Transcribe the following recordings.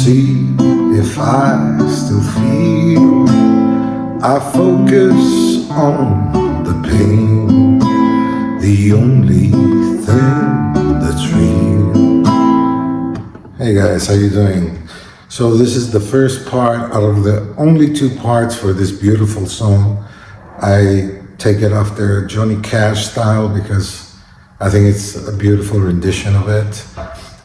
see if I still feel. I focus on the pain, the only thing that's real. Hey guys, how you doing? So this is the first part out of the only two parts for this beautiful song. I take it after Johnny Cash style because I think it's a beautiful rendition of it.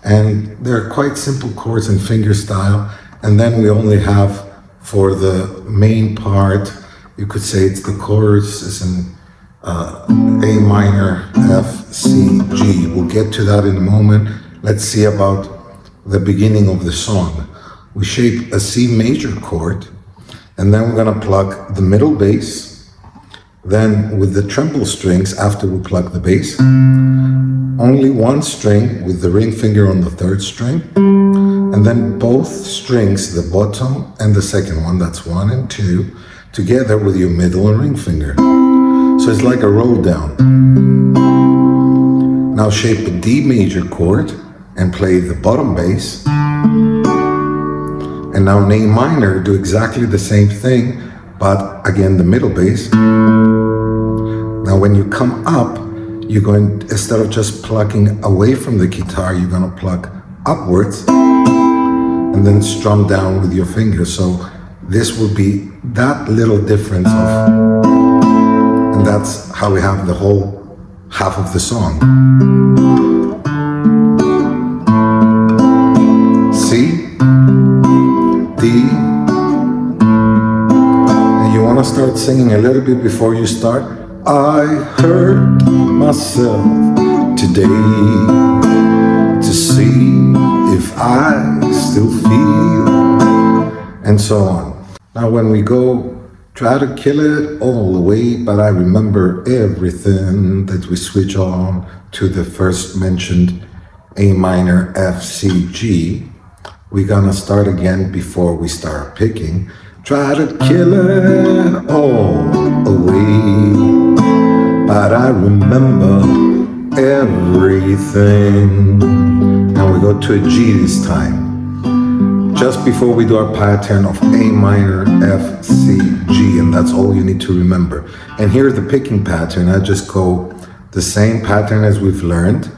And they're quite simple chords in fingerstyle. And then we only have for the main part, you could say it's the chords is in A minor, F, C, G. We'll get to that in a moment. Let's see about the beginning of the song. We shape a C major chord, and then we're gonna pluck the middle bass. Then with the treble strings, after we pluck the bass, only one string with the ring finger on the third string, and then both strings, the bottom and the second one, that's 1 and 2, together with your middle and ring finger. So it's like a roll down. Now shape a D major chord and play the bottom bass. And now in A minor, do exactly the same thing, but again the middle bass. Now when you come up, you're going, instead of just plucking away from the guitar, you're gonna pluck upwards and then strum down with your fingers. So this will be that little difference of, and that's how we have the whole half of the song. C, D, and you want to start singing a little bit before you start. I hurt myself today to see if I still feel, and so on. Now when we go, try to kill it all the way, but I remember everything that we switch on to the first mentioned A minor, F, C, G. We're gonna start again before we start picking. Try to kill it all away, but I remember everything. And we go to a G this time, just before we do our pattern of A minor, F, C, G, and that's all you need to remember. And here's the picking pattern. I just go the same pattern as we've learned,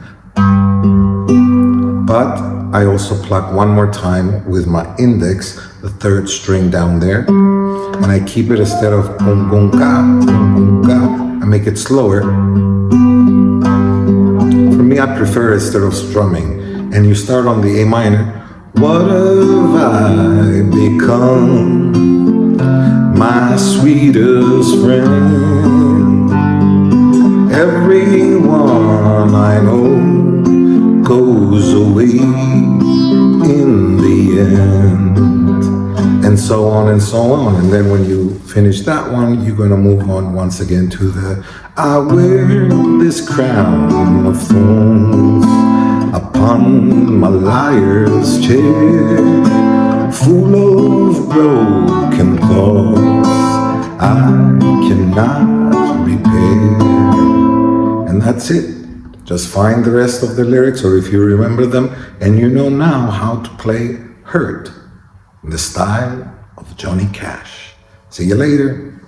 but I also pluck one more time with my index, the third string down there, and I keep it instead of gung gung ga, I make it slower. For me, I prefer instead of strumming. And you start on the A minor. What have I become, my sweetest friend? Everyone I know goes away in the end, and so on and so on. And then when you finish that one, you're gonna move on once again to the I wear this crown of thorns upon my liar's chair, full of broken thoughts I cannot repair. And that's it. Just find the rest of the lyrics, or if you remember them, and you know now how to play Hurt in the style of Johnny Cash. See you later.